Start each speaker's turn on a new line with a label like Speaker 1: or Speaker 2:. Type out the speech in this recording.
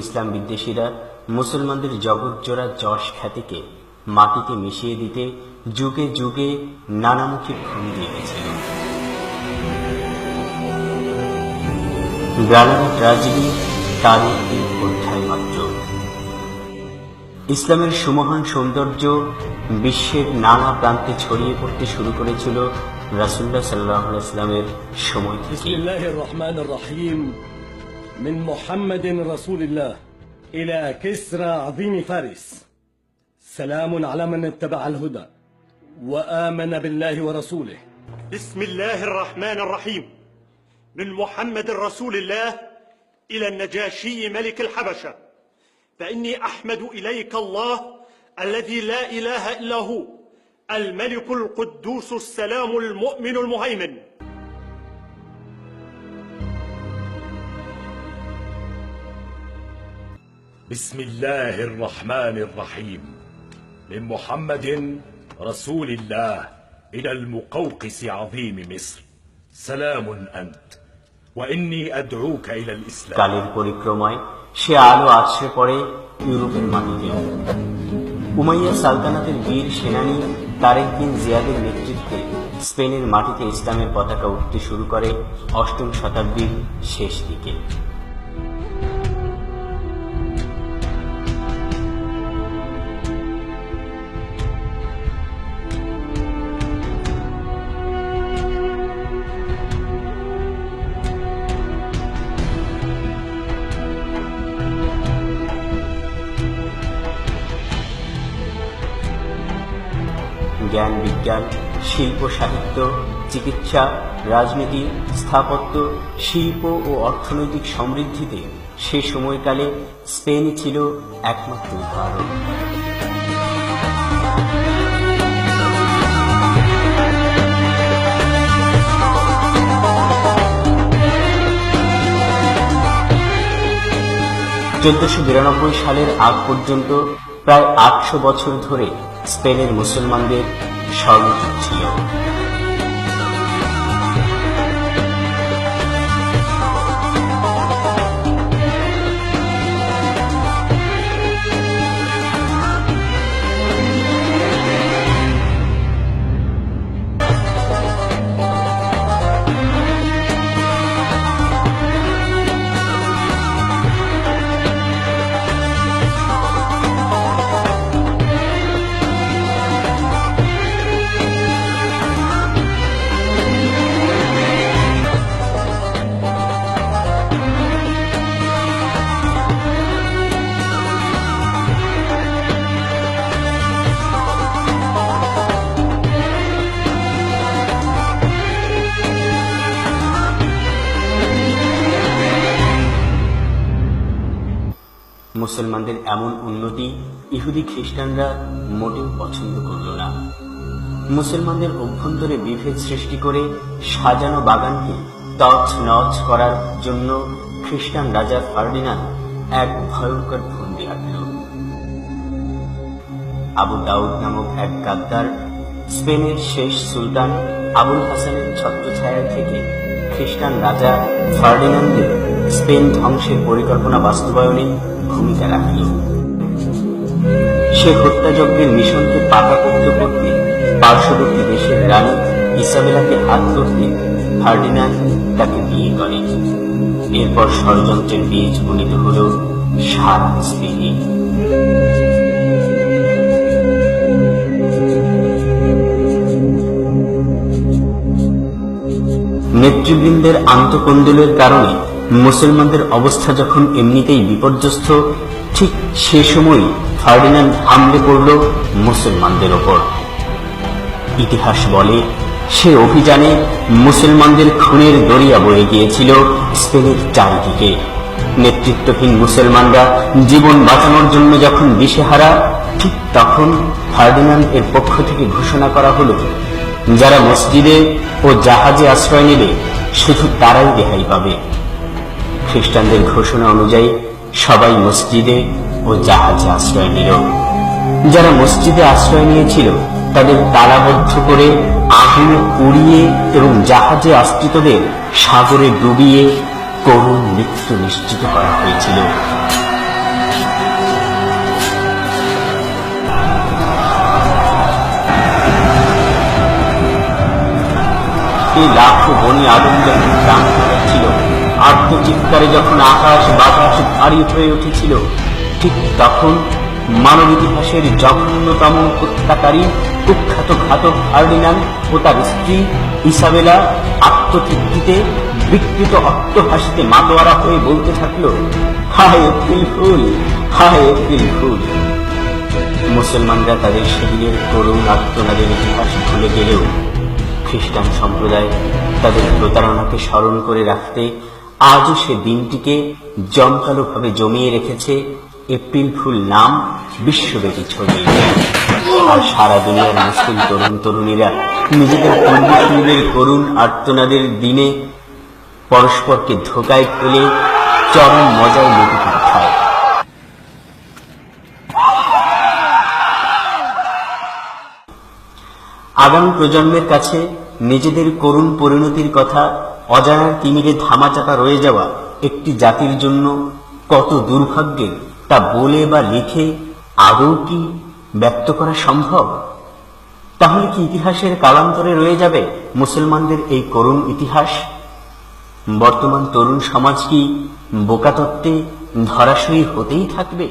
Speaker 1: ইসলাম বিদ্বেষীরা মুসলমানদের জগৎজোড়া যশ খ্যাতিকে মাটিতে মিশিয়ে দিতে যুগে যুগে নানামুখী ভঙ্গি এঁকেছিল। গ্রানাডা ট্র্যাজেডি তার একটি অধ্যায় মাত্র। ইসলামের সুমহান সৌন্দর্য বিশ্বের নানা প্রান্তে ছড়িয়ে পড়তে শুরু করেছিল রাসূলুল্লাহ সাল্লাল্লাহু আলাইহি ওয়াসাল্লামের সময় থেকে।
Speaker 2: বিসমিল্লাহির রহমানির রহিম। من محمد رسول الله إلى كسرى عظيم فارس، سلام على من اتبع الهدى وآمن بالله ورسوله.
Speaker 3: بسم الله الرحمن الرحيم. من محمد رسول الله إلى النجاشي ملك الحبشة، فإني أحمد إليك الله الذي لا إله إلا هو، الملك القدوس السلام المؤمن المهيمن.
Speaker 4: بسم الله الرحمن الرحيم. من محمد رسول الله إلى المقوقس عظيم مصر، سلام أنت وإني أدعوك إلى الإسلام.
Speaker 1: কালের পরিক্রমায় সে আলো আছড়ে পড়ে ইউরোপের মাটিতে। উমাইয়া সালতানাতের বীর সেনানী তারেক বিন জিয়াদের নেতৃত্বে স্পেনের মাটিতে ইসলামের পতাকা উঠতে শুরু করে অষ্টম শতাব্দীর শেষ দিকে। জ্ঞান বিজ্ঞান, শিল্প সাহিত্য, চিকিৎসা, রাজনীতি, স্থাপত্য, শিল্প ও অর্থনৈতিক সমৃদ্ধিতে সে সময়কালে স্পেনই ছিল একমাত্র উদাহরণ। (1492) সালের আগ পর্যন্ত প্রায় 800 বছর ধরে স্পেনের মুসলমানদের স্বর্ণযুগ ছিল। মুসলমানদের এমন উন্নতি ইহুদি খ্রিস্টানরা মোটেও পছন্দ করল না। মুসলমানদের অভ্যন্তরে বিভেদ সৃষ্টি করে সাজানো বাগানকে তছ নছ করার জন্য খ্রিস্টান রাজা ফার্ডিনান্ড এক ভয়ঙ্কর ফন্দি আঁটল। আবু দাউদ নামক এক গাদ্দার স্পেনের শেষ সুলতান আবুল হাসানের ছত্রছায়া থেকে খ্রিস্টান রাজা ফার্ডিনান্ডের স্পেন ধ্বংসের পরিকল্পনা বাস্তবায়নে ভূমিকা রাখল। সে হত্যাযজ্ঞের মিশনকে পাকাপোক্ত করতে পার্শ্ববর্তী দেশের রানী ইসাবেলাকে হাত করতে ফার্ডিনান্ড তাকে বিয়ে করে। এরপর ষড়যন্ত্রের বীজ বুনিত হল সারা স্পেনে। নেতৃবৃন্দের আন্তঃকন্দলের কারণে মুসলমানদের অবস্থা যখন এমনিতেই বিপর্যস্ত, ঠিক সে সময় ফার্ডিনান্ড হামলে পড়ল মুসলমানদের ওপর। ইতিহাস বলে সে অভিযানে মুসলমানদের খুনের দরিয়া বয়ে গিয়েছিল স্পেনের চারিদিকে। নেতৃত্বহীন মুসলমানরা জীবন বাঁচানোর জন্য যখন দিশেহারা, ঠিক তখন ফার্ডিনান্ড এর পক্ষ থেকে ঘোষণা করা হলো যারা মসজিদে ও জাহাজে আশ্রয় নেবে শুধু তারাই রেহাই পাবে। খ্রিস্টানদের ঘোষণা অনুযায়ী সবাই মসজিদে ও জাহাজে আশ্রয় নিল। যারা মসজিদে আশ্রয় নিয়েছিল তাদের তালাবদ্ধ করে আগুনে পুড়িয়ে এবং জাহাজে আশ্রিতদের সাগরে ডুবিয়ে করুণ মৃত্যু নিশ্চিত করা হয়েছিল। রক্তে লাখো বনি আদম যখন প্রাণ হারাচ্ছিল, আত্মচিৎকারে যখন আকাশ বাতাস ভারী হয়ে উঠেছিল, ঠিক তখন মানব ইতিহাসের জঘন্যতম হত্যাকারী কুখ্যাত ঘাতক ফার্ডিনান্ড ও তার স্ত্রী ইসাবেলা আত্মতৃপ্তিতে বিকৃত অট্টহাসিতে মাতোয়ারা হয়ে বলতে থাকলো, হায় এপ্রিল ফুল, হায় এপ্রিল ফুল। মুসলমানরা তাদের সেদিনের করুণ আত্মনাদের ইতিহাস ভুলে গেলেও খ্রিস্টান সম্প্রদায় তাদের প্রতারণাকে স্মরণ করে রাখতে আজও সে দিনটিকে জমকালোভাবে জমিয়ে রেখেছে। এপ্রিল ফুল নাম বিশ্বব্যাপী ছড়িয়ে যায়, আর সারা দুনিয়ার মুসলিম তরুণ তরুণীরা নিজেদের পূর্বসূরীদের করুণ আর্তনাদের দিনে পরস্পরকে ধোঁকায় ফেলে চরম মজায় লুটুপুট খায়। আগামী প্রজন্মের কাছে নিজেদের করুণ পরিণতির কথা অজানার তিমিরে ধামাচাপা রয়ে যাওয়া একটি জাতির জন্য কত দুর্ভাগ্যের তা বলে বা লিখে আদৌ কি ব্যক্ত করা সম্ভব? তাহলে কি ইতিহাসের কালান্তরে রয়ে যাবে মুসলমানদের এই করুণ ইতিহাস? বর্তমান তরুণ সমাজ কি বোকা তত্ত্বে ধরাশয়ী হতেই থাকবে?